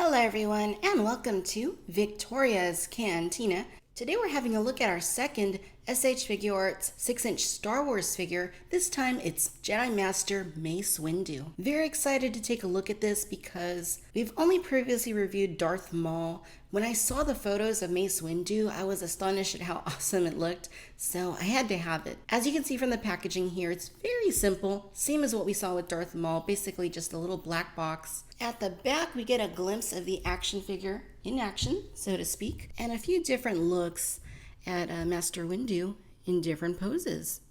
Hello everyone and welcome to Victoria's Cantina. Today we're having a look at our second S.H. Figuarts 6-inch Star Wars figure. This time it's Jedi Master Mace Windu. Very excited to take a look at this because we've only previously reviewed Darth Maul. When I saw the photos of Mace Windu, I was astonished at how awesome it looked, so I had to have it. As you can see from the packaging here, it's very simple, same as what we saw with Darth Maul, basically just a little black box. At the back, we get a glimpse of the action figure in action, so to speak, and a few different looks at Master Windu in different poses.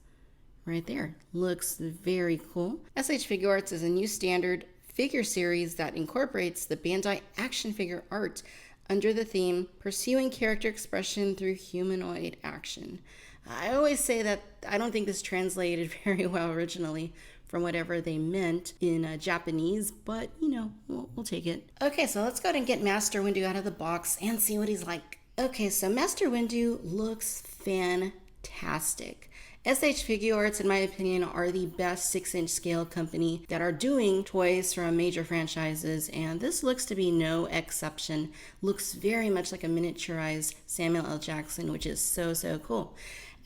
Right there. Looks very cool. S.H. Figuarts is a new standard figure series that incorporates the Bandai action figure art under the theme, Pursuing Character Expression Through Humanoid Action. I always say that I don't think this translated very well originally from whatever they meant in Japanese, but you know, we'll take it. Okay, so let's go ahead and get Master Windu out of the box and see what he's like. Okay, so Master Windu looks fantastic. S.H. Figuarts, in my opinion, are the best 6-inch scale company that are doing toys from major franchises, and this looks to be no exception. Looks very much like a miniaturized Samuel L. Jackson, which is so cool.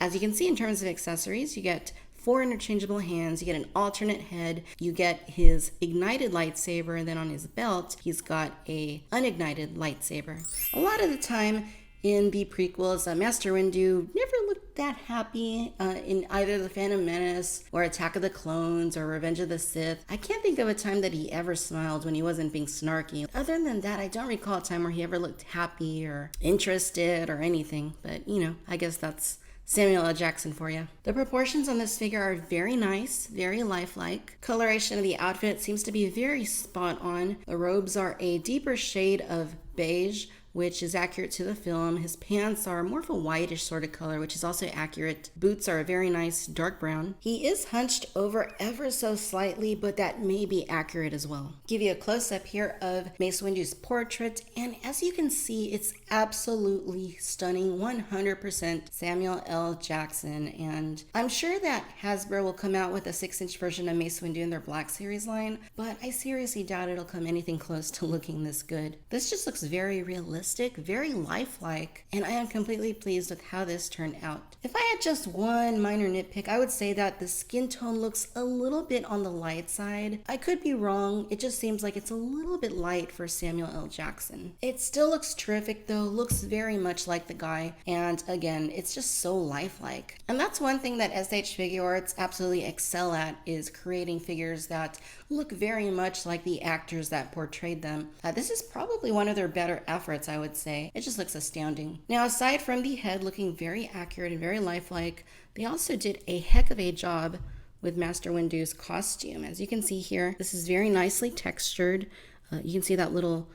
As you can see in terms of accessories, you get 4 interchangeable hands, you get an alternate head, you get his ignited lightsaber, and then on his belt, he's got a unignited lightsaber. A lot of the time in the prequels, Master Windu never looked that happy in either The Phantom Menace or Attack of the Clones or Revenge of the Sith. I can't think of a time that he ever smiled when he wasn't being snarky. Other than that, I don't recall a time where he ever looked happy or interested or anything, but you know, I guess that's Samuel L. Jackson for you. The proportions on this figure are very nice, very lifelike. Coloration of the outfit seems to be very spot on. The robes are a deeper shade of beige, which is accurate to the film. His pants are more of a whitish sort of color, which is also accurate. Boots are a very nice dark brown. He is hunched over ever so slightly, but that may be accurate as well. Give you a close-up here of Mace Windu's portrait, and as you can see, it's absolutely stunning, 100% Samuel L. Jackson, and I'm sure that Hasbro will come out with a 6-inch version of Mace Windu in their Black Series line, but I seriously doubt it'll come anything close to looking this good. This just looks very realistic, very lifelike, and I am completely pleased with how this turned out. If I had just one minor nitpick, I would say that the skin tone looks a little bit on the light side. I could be wrong, it just seems like it's a little bit light for Samuel L. Jackson. It still looks terrific though, looks very much like the guy, and again, it's just so lifelike. And that's one thing that S.H. Figuarts absolutely excel at, is creating figures that look very much like the actors that portrayed them. This is probably one of their better efforts, I would say. It just looks astounding. Now, aside from the head looking very accurate and very lifelike, they also did a heck of a job with Master Windu's costume. As you can see here, this is very nicely textured. You can see that little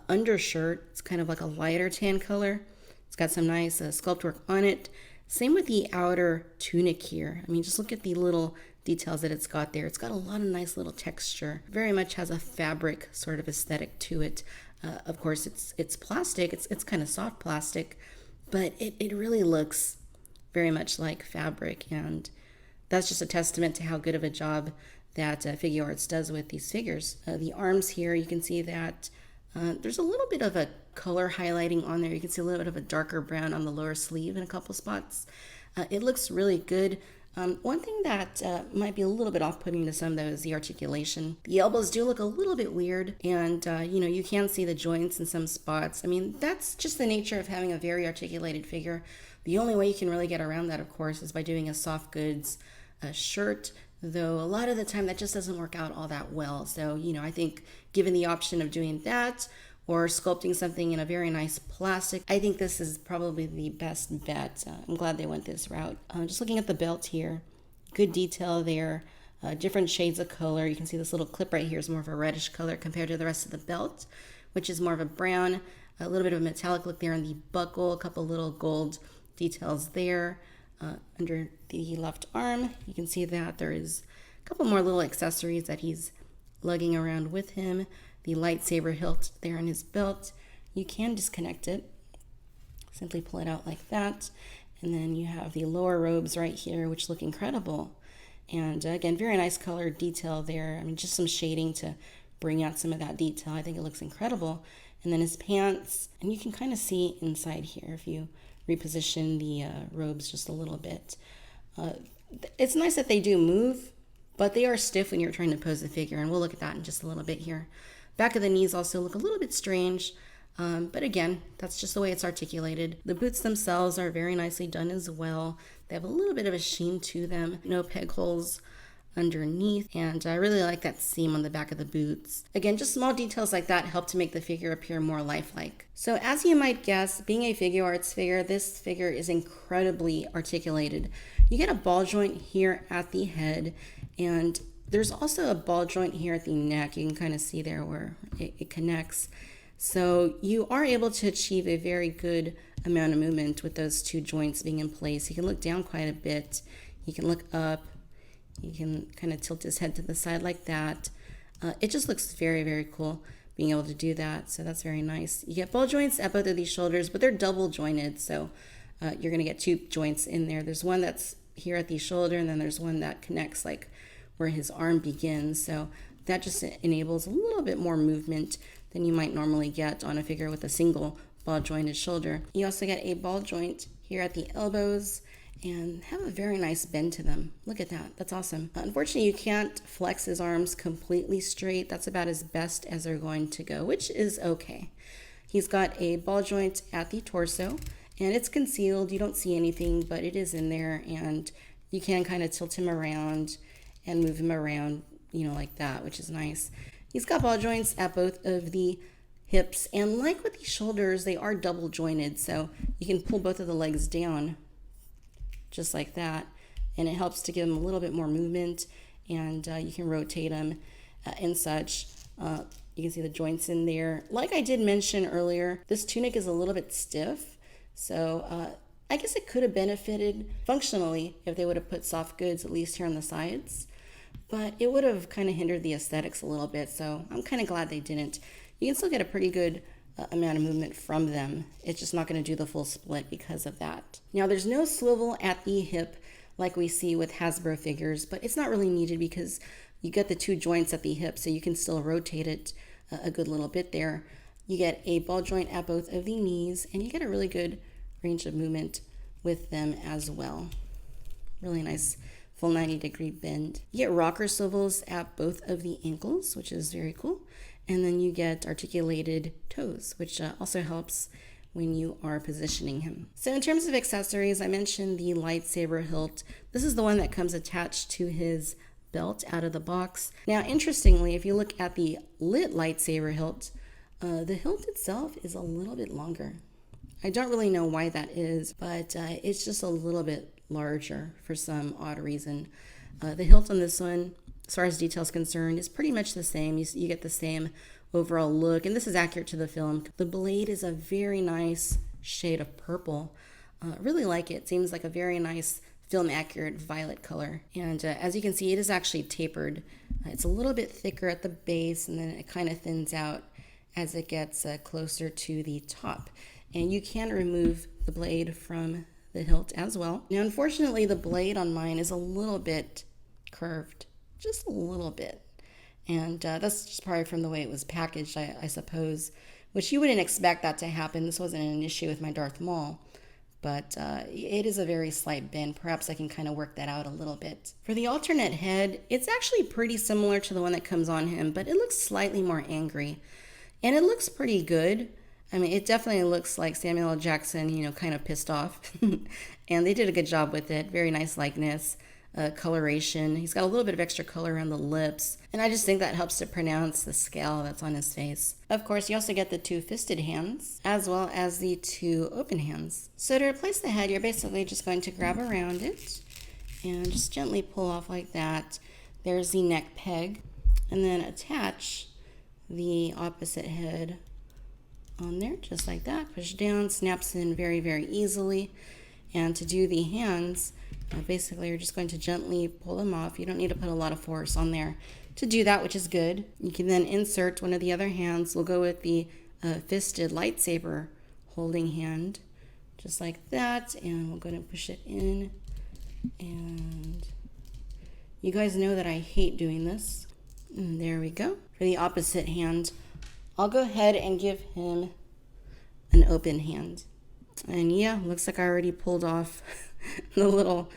undershirt. It's kind of like a lighter tan color. It's got some nice sculpt work on it. Same with the outer tunic here. I mean, just look at the little details that it's got there. It's got a lot of nice little texture. Very much has a fabric sort of aesthetic to it. Of course, it's plastic. It's kind of soft plastic, but it really looks very much like fabric, and that's just a testament to how good of a job that Figuarts does with these figures. The arms here, you can see that there's a little bit of a color highlighting on there. You can see a little bit of a darker brown on the lower sleeve in a couple spots. It looks really good. One thing that might be a little bit off-putting to some, though, is the articulation. The elbows do look a little bit weird, and you know, you can see the joints in some spots. I mean, that's just the nature of having a very articulated figure. The only way you can really get around that, of course, is by doing a soft goods shirt, though a lot of the time that just doesn't work out all that well. So, you know, I think given the option of doing that or sculpting something in a very nice plastic, I think this is probably the best bet. I'm glad they went this route. Just looking at the belt here, good detail there, different shades of color. You can see this little clip right here is more of a reddish color compared to the rest of the belt, which is more of a brown, a little bit of a metallic look there on the buckle, a couple little gold details there. Under the left arm, you can see that there is a couple more little accessories that he's lugging around with him. The lightsaber hilt there on his belt. You can disconnect it. Simply pull it out like that. And then you have the lower robes right here, which look incredible. And again, very nice color detail there. I mean, just some shading to bring out some of that detail. I think it looks incredible. And then his pants, and you can kind of see inside here if you reposition the robes just a little bit. It's nice that they do move, but they are stiff when you're trying to pose the figure, and we'll look at that in just a little bit here. Back of the knees also look a little bit strange, but again, that's just the way it's articulated. The boots themselves are very nicely done as well. They have a little bit of a sheen to them, no peg holes underneath, and I really like that seam on the back of the boots. Again, just small details like that help to make the figure appear more lifelike. So as you might guess, being a Figuarts figure, this figure is incredibly articulated. You get a ball joint here at the head, and there's also a ball joint here at the neck. You can kind of see there where it connects. So you are able to achieve a very good amount of movement with those two joints being in place. You can look down quite a bit. You can look up. You can kind of tilt his head to the side like that. It just looks very, very cool being able to do that. So that's very nice. You get ball joints at both of these shoulders, but they're double jointed. So you're going to get two joints in there. There's one that's here at the shoulder, and then there's one that connects like where his arm begins. So that just enables a little bit more movement than you might normally get on a figure with a single ball jointed shoulder. You also get a ball joint here at the elbows, and have a very nice bend to them. Look at that, that's awesome. Unfortunately, you can't flex his arms completely straight. That's about as best as they're going to go, which is okay. He's got a ball joint at the torso, and it's concealed. You don't see anything, but it is in there, and you can kind of tilt him around and move him around, you know, like that, which is nice. He's got ball joints at both of the hips, and like with the shoulders, they are double jointed, so you can pull both of the legs down just like that, and it helps to give them a little bit more movement, and you can rotate them and such. You can see the joints in there. Like I did mention earlier, this tunic is a little bit stiff, so I guess it could have benefited functionally if they would have put soft goods at least here on the sides, but it would have kind of hindered the aesthetics a little bit, so I'm kind of glad they didn't. You can still get a pretty good amount of movement from them. It's just not going to do the full split because of that. Now there's no swivel at the hip like we see with Hasbro figures, but it's not really needed because you get the two joints at the hip, so you can still rotate it a good little bit there. You get a ball joint at both of the knees, and you get a really good range of movement with them as well. Really nice full 90-degree bend. You get rocker swivels at both of the ankles, which is very cool. And then you get articulated toes, which also helps when you are positioning him. So in terms of accessories, I mentioned the lightsaber hilt. This is the one that comes attached to his belt out of the box. Now, interestingly, if you look at the lit lightsaber hilt, the hilt itself is a little bit longer. I don't really know why that is, but it's just a little bit larger for some odd reason. The hilt on this one, as far as detail is concerned, is pretty much the same. You get the same overall look, and this is accurate to the film. The blade is a very nice shade of purple. Really like it. Seems like a very nice film accurate violet color. And as you can see, it is actually tapered. It's a little bit thicker at the base, and then it kind of thins out as it gets closer to the top. And you can remove the blade from the hilt as well. Now, unfortunately, the blade on mine is a little bit curved. Just a little bit, and that's just probably from the way it was packaged, I suppose, which you wouldn't expect that to happen. This wasn't an issue with my Darth Maul, but it is a very slight bend. Perhaps I can kind of work that out a little bit. For the alternate head, it's actually pretty similar to the one that comes on him, but it looks slightly more angry, and it looks pretty good. I mean, it definitely looks like Samuel L. Jackson, you know, kind of pissed off, and they did a good job with it. Very nice likeness. Coloration. He's got a little bit of extra color around the lips, and I just think that helps to pronounce the scowl that's on his face. Of course, you also get the two fisted hands as well as the two open hands. So to replace the head, you're basically just going to grab around it and just gently pull off like that. There's the neck peg, and then attach the opposite head on there just like that. Push down, snaps in very, very easily. And to do the hands, basically you're just going to gently pull them off. You don't need to put a lot of force on there to do that, which is good. You can then insert one of the other hands. We'll go with the fisted lightsaber holding hand, just like that, and we'll go and push it in. And you guys know that I hate doing this. And there we go. For the opposite hand, I'll go ahead and give him an open hand. And yeah, looks like I already pulled off the little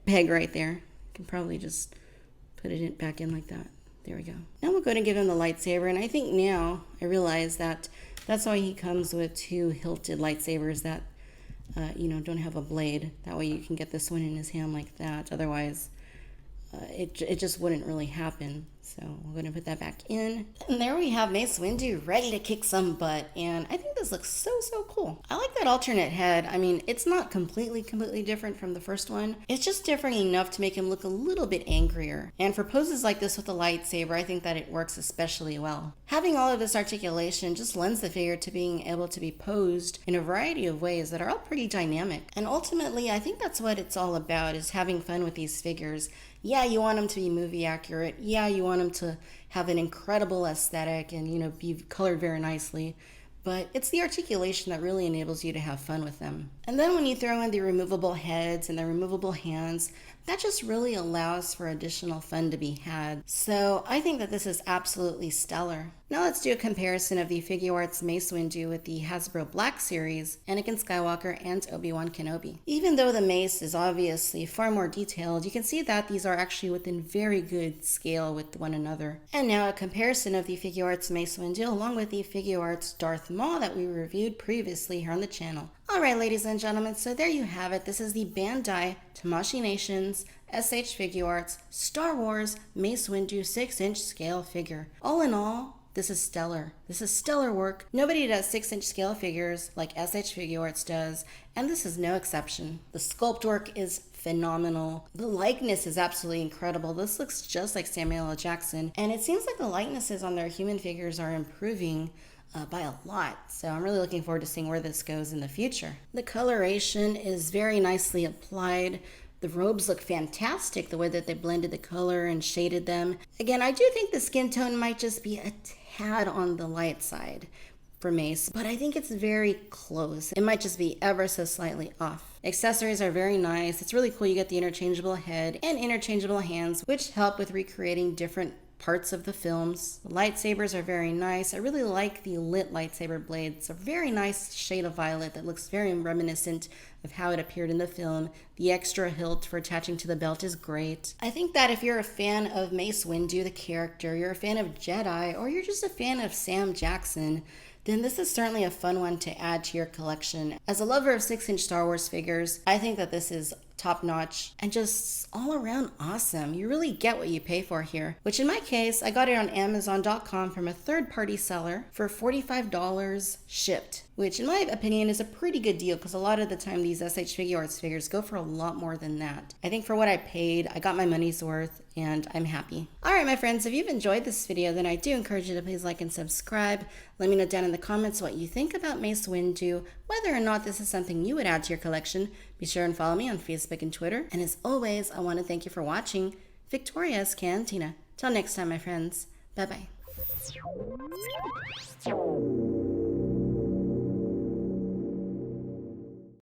peg right there. I can probably just put it back in like that. There we go. Now we'll go and give him the lightsaber. And I think now I realize that that's why he comes with two hilted lightsabers that, don't have a blade. That way you can get this one in his hand like that. Otherwise, it just wouldn't really happen. So we're going to put that back in. And there we have Mace Windu ready to kick some butt. And I think this looks so cool. I like that alternate head. I mean, it's not completely different from the first one. It's just different enough to make him look a little bit angrier. And for poses like this with the lightsaber, I think that it works especially well. Having all of this articulation just lends the figure to being able to be posed in a variety of ways that are all pretty dynamic. And ultimately, I think that's what it's all about, is having fun with these figures. Yeah, you want them to be movie accurate. Yeah, you want them to have an incredible aesthetic and, be colored very nicely. But it's the articulation that really enables you to have fun with them. And then when you throw in the removable heads and the removable hands, that just really allows for additional fun to be had. So I think that this is absolutely stellar. Now let's do a comparison of the Figuarts Mace Windu with the Hasbro Black Series, Anakin Skywalker and Obi-Wan Kenobi. Even though the mace is obviously far more detailed, you can see that these are actually within very good scale with one another. And now a comparison of the Figuarts Mace Windu along with the Figuarts Darth Maul that we reviewed previously here on the channel. Alright, ladies and gentlemen, so there you have it. This is the Bandai Tamashii Nations S.H. Figuarts Star Wars Mace Windu 6-inch scale figure. All in all, this is stellar. This is stellar work. Nobody does 6-inch scale figures like S.H. Figuarts does, and this is no exception. The sculpt work is phenomenal. The likeness is absolutely incredible. This looks just like Samuel L. Jackson, and it seems like the likenesses on their human figures are improving by a lot. So I'm really looking forward to seeing where this goes in the future. The coloration is very nicely applied. The robes look fantastic, the way that they blended the color and shaded them. Again, I do think the skin tone might just be a tad on the light side for Mace, but I think it's very close. It might just be ever so slightly off. Accessories are very nice. It's really cool. You get the interchangeable head and interchangeable hands, which help with recreating different parts of the films. The lightsabers are very nice. I really like the lit lightsaber blade. It's a very nice shade of violet that looks very reminiscent of how it appeared in the film. The extra hilt for attaching to the belt is great. I think that if you're a fan of Mace Windu, the character, you're a fan of Jedi, or you're just a fan of Sam Jackson, then this is certainly a fun one to add to your collection. As a lover of 6-inch Star Wars figures, I think that this is top-notch and just all around awesome. You really get what you pay for here, which in my case, I got it on Amazon.com from a third-party seller for $45 shipped, which in my opinion is a pretty good deal because a lot of the time these S.H. Figuarts figures go for a lot more than that. I think for what I paid, I got my money's worth and I'm happy. Alright my friends, if you've enjoyed this video, then I do encourage you to please like and subscribe. Let me know down in the comments what you think about Mace Windu, whether or not this is something you would add to your collection. Be sure and follow me on Facebook and Twitter. And as always, I want to thank you for watching Victoria's Cantina. Till next time, my friends. Bye-bye.